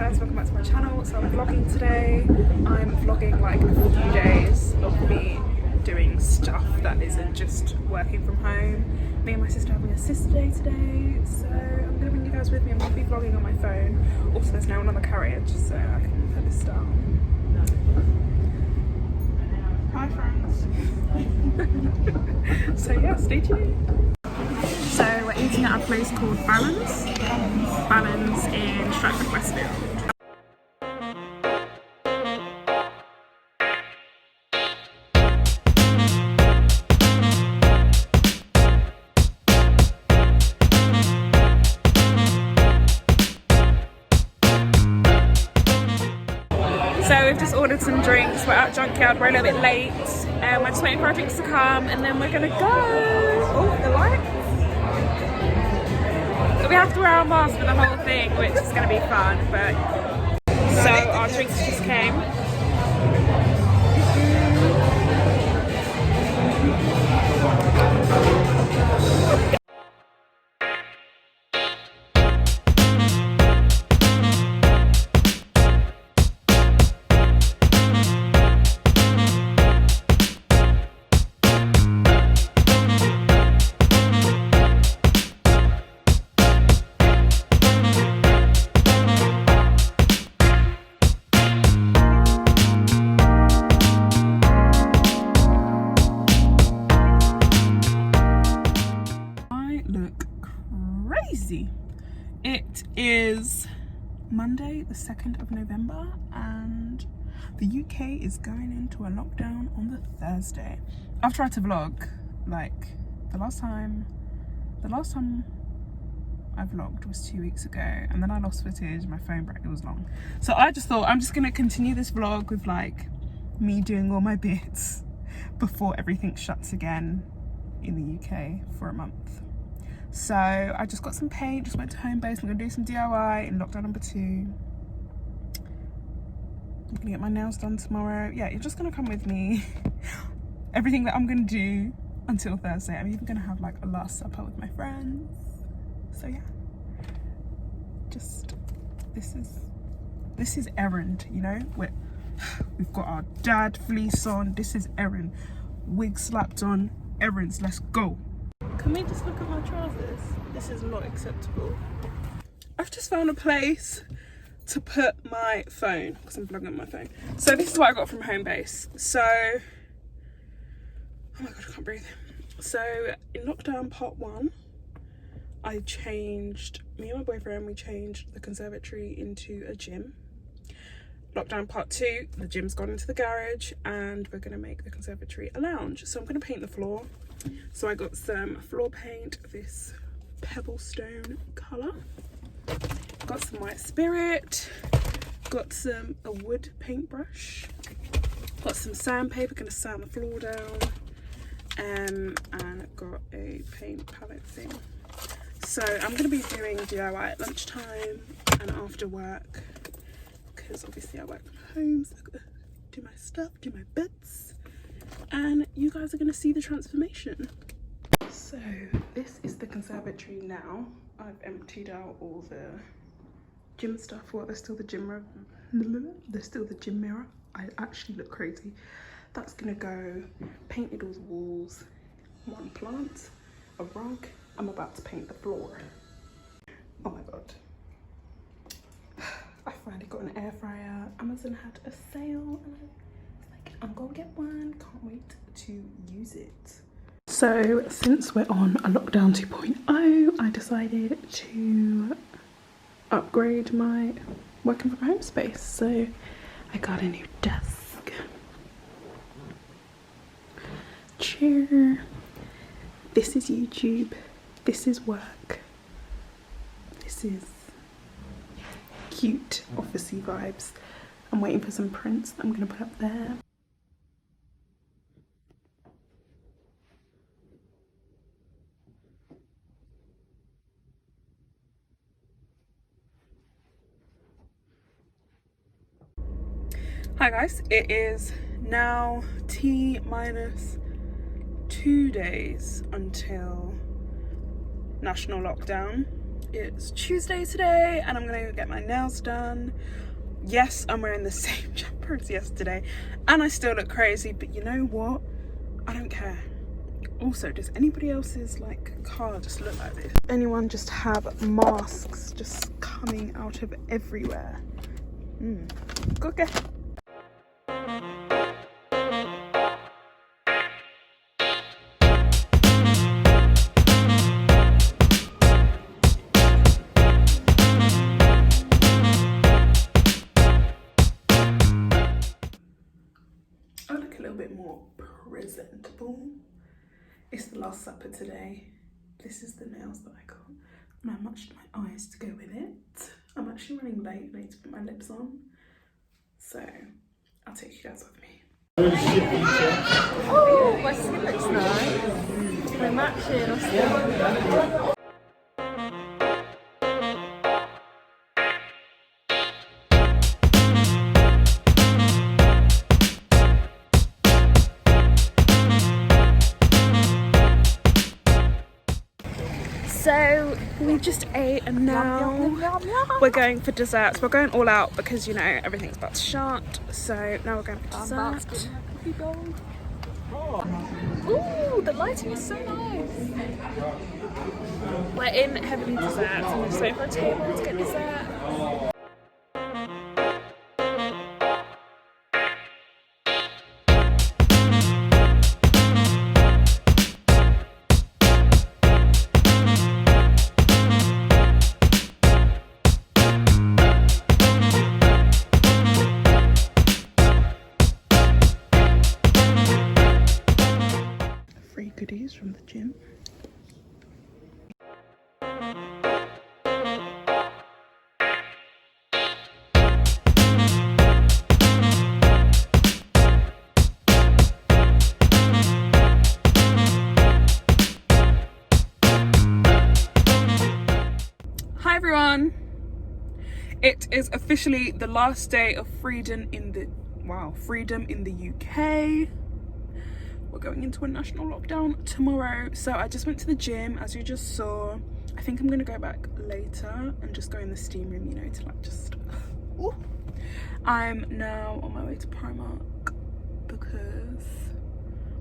guys, welcome back to my channel. So I'm vlogging today. I'm vlogging like a few days of me doing stuff that isn't just working from home. Me and my sister are having a sister day today, so I'm gonna bring you guys with me. I'm gonna be vlogging on my phone. Also, there's now another carriage, so I can put this down. Hi friends. So yeah, stay tuned. So we're eating at a place called Balance in Stratford Westfield. So we've just ordered some drinks. We're at Junkyard. We're a little bit late. We're just waiting for our drinks to come, and then we're gonna go. Oh, the lights. So we have to wear our mask for the whole thing, which is gonna be fun. But so our drinks just came. It is Monday the 2nd of November and the UK is going into a lockdown on the Thursday. I've tried to vlog, like the last time I vlogged was 2 weeks ago, and then I lost footage, my phone broke, it was long. So I just thought I'm just gonna continue this vlog with like me doing all my bits before everything shuts again in the UK for a month. So I just got some paint, just went to home base. I'm gonna do some DIY in lockdown number 2. I'm gonna get my nails done tomorrow. Yeah, you're just gonna come with me. Everything that I'm gonna do until Thursday. I'm even gonna have like a last supper with my friends. So yeah, just this is errand, you know. We've got our dad fleece on. This is errand. Wig slapped on. Errands. Let's go. Can we just look at my trousers? This is not acceptable. I've just found a place to put my phone because I'm vlogging on my phone. So this is what I got from home base. So, oh my god, I can't breathe. So in lockdown part 1, me and my boyfriend, we changed the conservatory into a gym. Lockdown part 2, the gym's gone into the garage and we're gonna make the conservatory a lounge. So I'm gonna paint the floor. So I got some floor paint, this pebblestone colour. Got some white spirit. Got a wood paintbrush. Got some sandpaper, gonna sand the floor down. And got a paint palette thing. So I'm gonna be doing DIY at lunchtime and after work, because obviously I work from home, so I've got to do my stuff, do my bits. And you guys are going to see the transformation. So this is the conservatory now. I've emptied out all the gym stuff. Well, there's still the gym mirror. There's still the gym mirror. I actually look crazy. That's going to go. Painted all the walls. One plant, a rug. I'm about to paint the floor. Oh my god. I finally got an air fryer. Amazon had a sale and I'm gonna get one. Can't wait to use it. So since we're on a lockdown 2.0, I decided to upgrade my working from home space. So I got a new desk, chair. This is YouTube. This is work. This is cute officey vibes. I'm waiting for some prints that I'm gonna put up there. Hi guys, it is now T-2 days until national lockdown. It's Tuesday today and I'm gonna go get my nails done. Yes, I'm wearing the same jumper as yesterday and I still look crazy, but you know what? I don't care. Also, does anybody else's like car just look like this? Anyone just have masks just coming out of everywhere? Good guess. I look a little bit more presentable. It's the last supper today. This is the nails that I got. And I matched my eyes to go with it. I'm actually running late. I need to put my lips on. So I'll take you guys with me. Oh, my skin looks nice. We're matching. So we just ate and now we're going for desserts. We're going all out because, you know, everything's about to shut. So now we're going for dessert. Ooh, the lighting is so nice. We're in Heavenly Desserts and we're just waiting for a table to get dessert. Free goodies from the gym. Hi everyone! It is officially the last day of freedom in the UK. We're going into a national lockdown tomorrow. So I just went to the gym, as you just saw. I think I'm gonna go back later and just go in the steam room, you know, to like just ooh. I'm now on my way to Primark because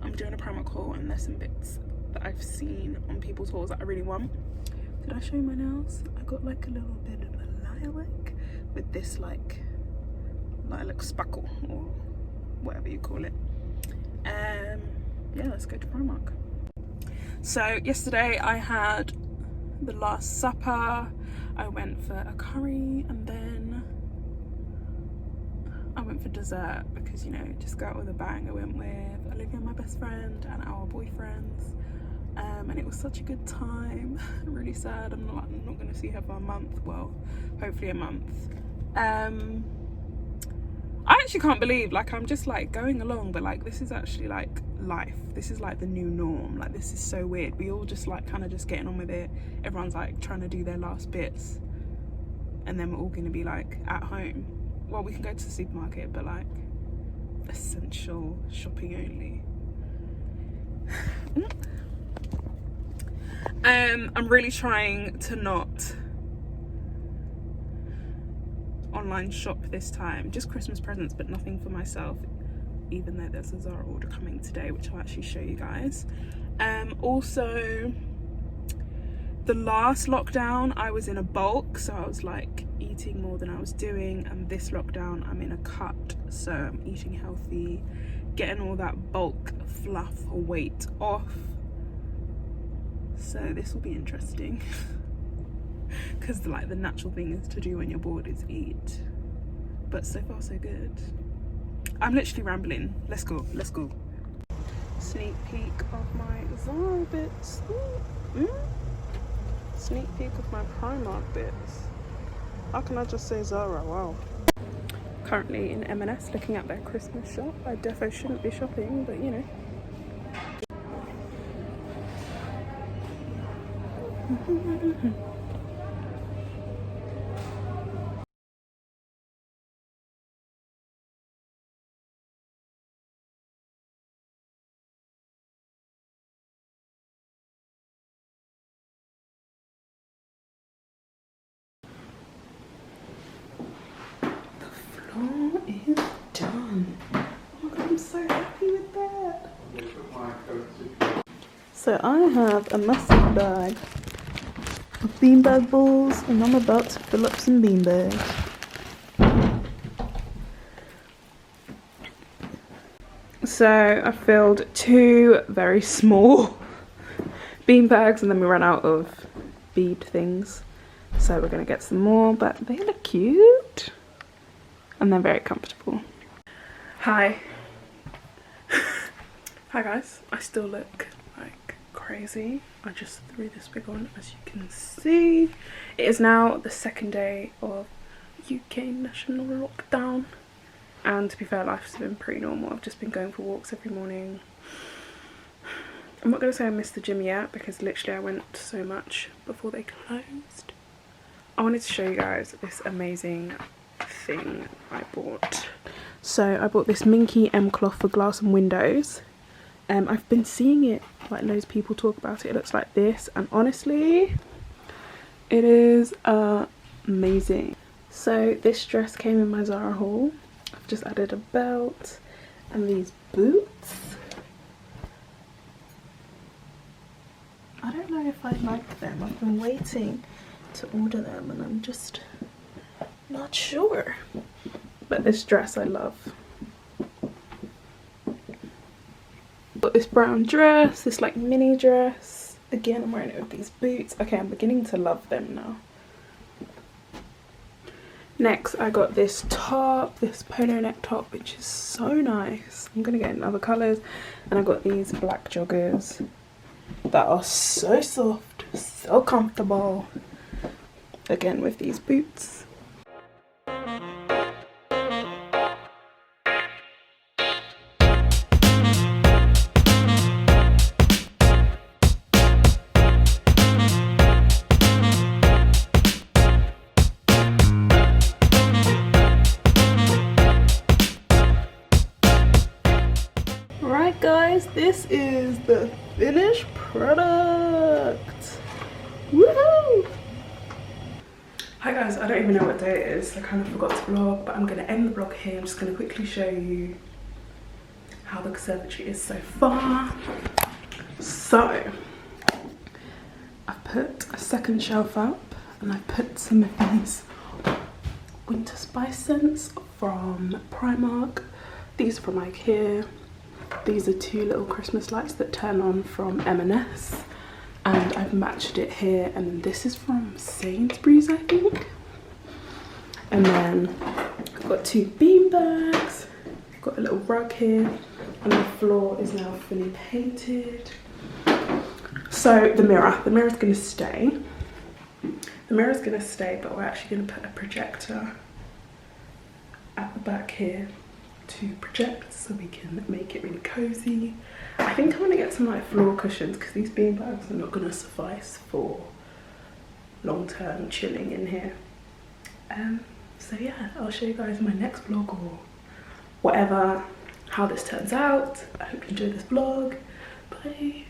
I'm doing a Primark haul and there's some bits that I've seen on people's hauls that I really want. Did I show you my nails? I got like a little bit of a lilac with this like lilac sparkle or whatever you call it. Yeah, let's go to Primark. So yesterday I had the last supper. I went for a curry and then I went for dessert because, you know, just go out with a bang. I went with Olivia, my best friend, and our boyfriends. And it was such a good time. Really sad I'm not going to see her for a month. Well, hopefully a month. I actually can't believe, like, I'm just like going along, but like this is actually like life. This is like the new norm. Like, this is so weird. We all just like kind of just getting on with it. Everyone's like trying to do their last bits and then we're all going to be like at home. Well, we can go to the supermarket, but like essential shopping only. I'm really trying to not online shop this time, just Christmas presents, but nothing for myself, even though there's a Zara order coming today, which I'll actually show you guys. Also, the last lockdown I was in a bulk, so I was like eating more than I was doing, and this lockdown I'm in a cut, so I'm eating healthy, getting all that bulk fluff weight off. So this will be interesting. Because like the natural thing is to do when you're bored is eat, but so far so good. I'm literally rambling. Let's go. Sneak peek of my Zara bits. Sneak peek of my Primark bits. How can I just say Zara? Wow. Currently in M&S looking at their Christmas shop. I defo shouldn't be shopping, but you know. floor is done. Oh my god, I'm so happy with that. So I have a massive bag of beanbag balls and I'm about to fill up some beanbags. So I filled 2 very small beanbags and then we ran out of bead things. So we're gonna get some more, but they look cute and they're very comfortable. Hi. Hi guys, I still look like crazy. I just threw this wig on, as you can see. It is now the 2nd day of UK national lockdown. And to be fair, life's been pretty normal. I've just been going for walks every morning. I'm not going to say I missed the gym yet because literally I went so much before they closed. I wanted to show you guys this amazing thing I bought. So I bought this Minky M cloth for glass and windows. I've been seeing it, like loads of people talk about it. It looks like this and honestly, it is amazing. So this dress came in my Zara haul. I've just added a belt and these boots. I don't know if I like them. I've been waiting to order them and I'm just not sure. But this dress I love. Got this brown dress, this like mini dress. Again, I'm wearing it with these boots. Okay, I'm beginning to love them now. Next, I got this top, this polo neck top, which is so nice. I'm gonna get in other colours. And I got these black joggers that are so soft, so comfortable. Again, with these boots. Right guys, this is the finished product. Woohoo! Hi guys, I don't even know what day it is. I kind of forgot to vlog, but I'm going to end the vlog here. I'm just going to quickly show you how the conservatory is so far. So, I've put a second shelf up and I've put some of these winter spice scents from Primark. These are from IKEA. These are 2 little Christmas lights that turn on from M&S. And I've matched it here, and this is from Sainsbury's, I think. And then I've got 2 bean bags, I've got a little rug here, and the floor is now fully painted. So the mirror's gonna stay. The mirror's gonna stay, but we're actually gonna put a projector at the back here to project so we can make it really cozy. I think I'm gonna get some like floor cushions because these bean bags are not gonna suffice for long-term chilling in here. So yeah, I'll show you guys in my next vlog or whatever how this turns out. I hope you enjoyed this vlog. Bye.